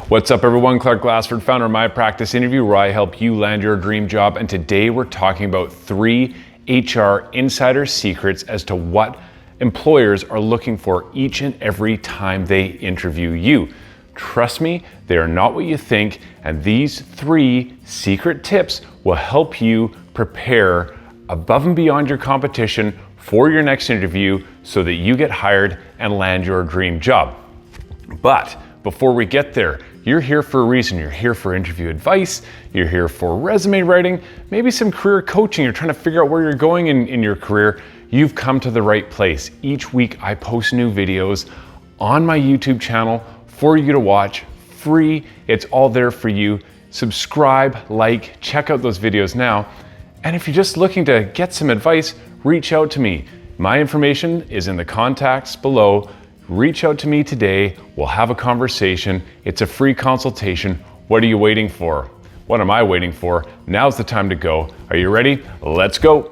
What's up everyone, Clark Glassford, founder of My Practice Interview, where I help you land your dream job. And today we're talking about 3 HR insider secrets as to what employers are looking for each and every time they interview you. Trust me, they are not what you think, and these 3 secret tips will help you prepare above and beyond your competition for your next interview so that you get hired and land your dream job. But before we get there, you're here for a reason. You're here for interview advice, you're here for resume writing, maybe some career coaching. You're trying to figure out where you're going in your career. You've come to the right place. Each week I post new videos on my YouTube channel for you to watch, free. It's all there for you. Subscribe, like, check out those videos now. And if you're just looking to get some advice, reach out to me. My information is in the contacts below. Reach out to me today. We'll have a conversation. It's a free consultation. What are you waiting for? What am I waiting for? Now's the time to go. Are you ready? Let's go.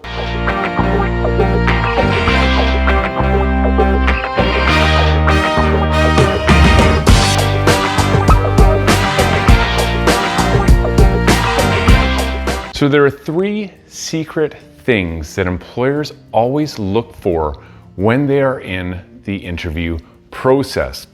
So there are 3 secret things that employers always look for when they are in the interview process.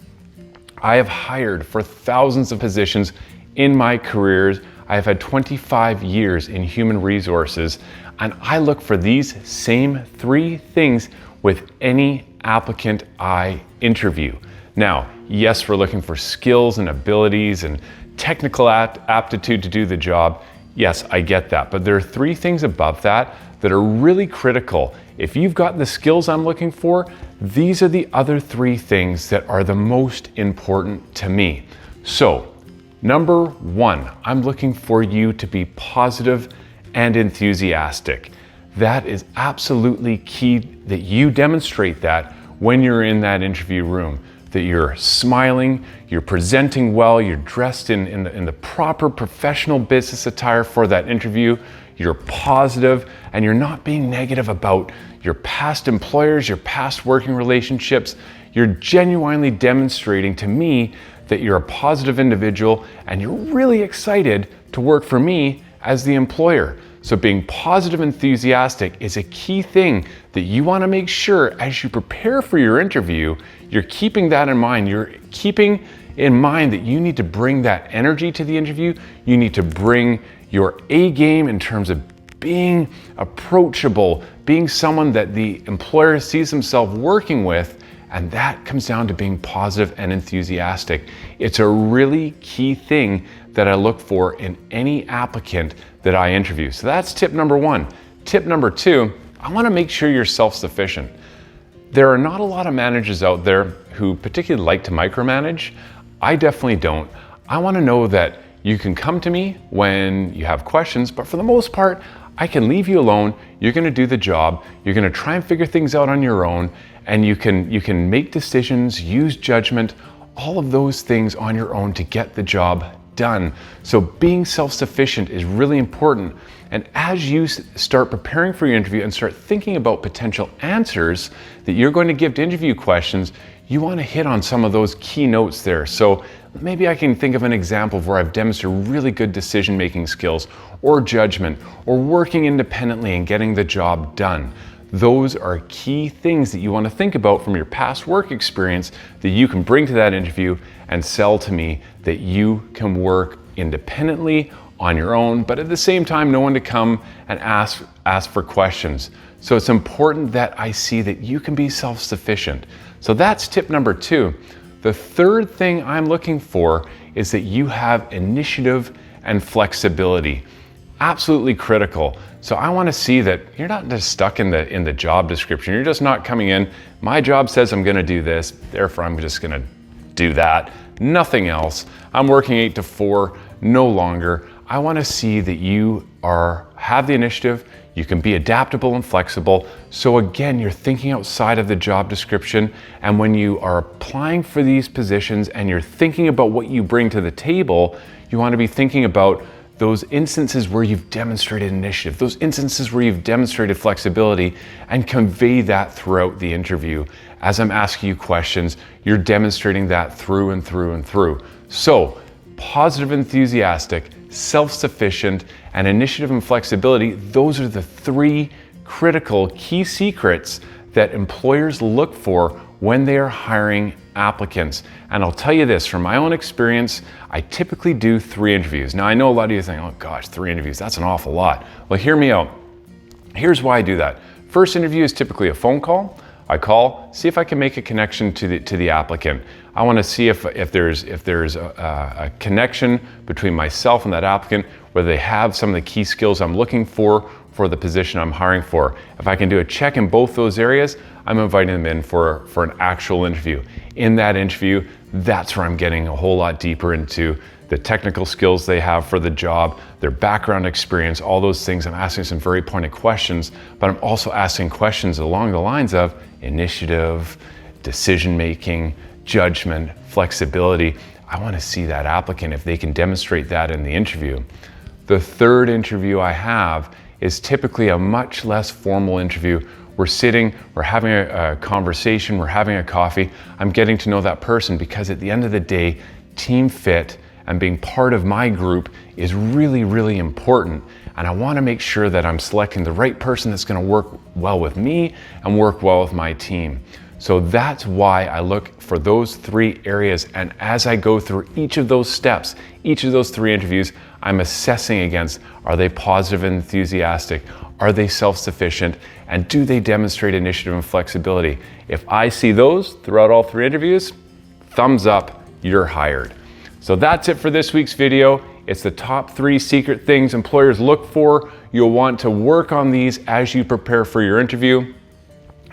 I have hired for thousands of positions in my careers. I have had 25 years in human resources, and I look for these same 3 things with any applicant I interview. Now, yes, we're looking for skills and abilities and technical aptitude to do the job. Yes, I get that, but there are 3 things above that that are really critical. If you've got the skills I'm looking for, these are the other 3 things that are the most important to me. So, number 1, I'm looking for you to be positive and enthusiastic. That is absolutely key that you demonstrate that when you're in that interview room, that you're smiling, you're presenting well, you're dressed in the proper professional business attire for that interview, you're positive, and you're not being negative about your past employers, your past working relationships. You're genuinely demonstrating to me that you're a positive individual and you're really excited to work for me as the employer. So being positive and enthusiastic is a key thing that you want to make sure as you prepare for your interview, you're keeping that in mind. You're keeping in mind that you need to bring that energy to the interview. You need to bring your A game in terms of being approachable, being someone that the employer sees himself working with, and that comes down to being positive and enthusiastic. It's a really key thing that I look for in any applicant that I interview. So that's tip number 1. Tip number 2, I want to make sure you're self-sufficient. There are not a lot of managers out there who particularly like to micromanage. I definitely don't. I want to know that you can come to me when you have questions, but for the most part, I can leave you alone. You're going to do the job. You're going to try and figure things out on your own, and you can make decisions, use judgment, all of those things on your own to get the job done. So being self-sufficient is really important. And as you start preparing for your interview and start thinking about potential answers that you're going to give to interview questions, you want to hit on some of those key notes there. So maybe I can think of an example of where I've demonstrated really good decision-making skills or judgment or working independently and getting the job done. Those are key things that you want to think about from your past work experience that you can bring to that interview and sell to me that you can work independently on your own, but at the same time, no one to come and ask for questions. So it's important that I see that you can be self-sufficient. So that's tip number 2. The third thing I'm looking for is that you have initiative and flexibility. Absolutely critical. So I want to see that you're not just stuck in the job description. You're just not coming in, my job says I'm going to do this, therefore I'm just going to do that. Nothing else. I'm working 8 to 4, no longer. I want to see that you have the initiative, you can be adaptable and flexible. So again, you're thinking outside of the job description, and when you are applying for these positions and you're thinking about what you bring to the table, you want to be thinking about those instances where you've demonstrated initiative, those instances where you've demonstrated flexibility, and convey that throughout the interview. As I'm asking you questions, you're demonstrating that through and through and through. So, positive, enthusiastic, self-sufficient, and initiative and flexibility, those are the three critical key secrets that employers look for when they are hiring applicants. And I'll tell you this, from my own experience, I typically do 3 interviews. Now I know a lot of you think, oh gosh, 3 interviews, that's an awful lot. Well, hear me out. Here's why I do that. First interview is typically a phone call. I call, see if I can make a connection to the applicant. I want to see if there's a connection between myself and that applicant, whether they have some of the key skills I'm looking for the position I'm hiring for. If I can do a check in both those areas, I'm inviting them in for an actual interview. In that interview, that's where I'm getting a whole lot deeper into the technical skills they have for the job, their background experience, all those things. I'm asking some very pointed questions, but I'm also asking questions along the lines of initiative, decision-making, judgment, flexibility. I want to see that applicant if they can demonstrate that in the interview. The third interview I have is typically a much less formal interview. We're sitting, we're having a conversation, we're having a coffee. I'm getting to know that person because at the end of the day, team fit and being part of my group is really, really important. And I want to make sure that I'm selecting the right person that's going to work well with me and work well with my team. So that's why I look for those 3 areas. And as I go through each of those steps, each of those 3 interviews, I'm assessing against, are they positive and enthusiastic? Are they self-sufficient? And do they demonstrate initiative and flexibility? If I see those throughout all 3 interviews, thumbs up, you're hired. So that's it for this week's video. It's the top 3 secret things employers look for. You'll want to work on these as you prepare for your interview.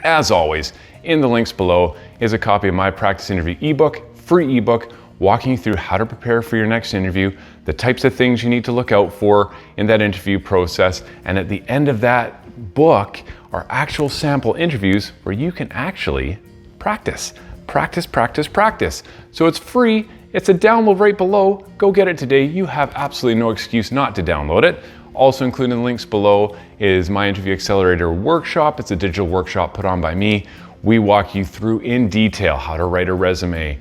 As always, in the links below is a copy of my practice interview ebook, free ebook, walking you through how to prepare for your next interview, the types of things you need to look out for in that interview process. And at the end of that book are actual sample interviews where you can actually practice. So it's free. It's a download right below. Go get it today. You have absolutely no excuse not to download it. Also included in the links below is my Interview Accelerator workshop. It's a digital workshop put on by me. We walk you through in detail how to write a resume,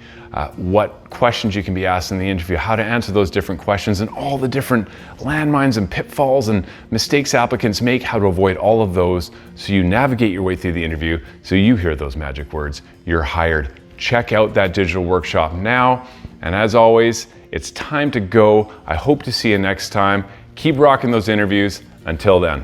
what questions you can be asked in the interview, how to answer those different questions, and all the different landmines and pitfalls and mistakes applicants make, how to avoid all of those so you navigate your way through the interview, so you hear those magic words, you're hired. Check out that digital workshop now. And as always, it's time to go. I hope to see you next time. Keep rocking those interviews. Until then.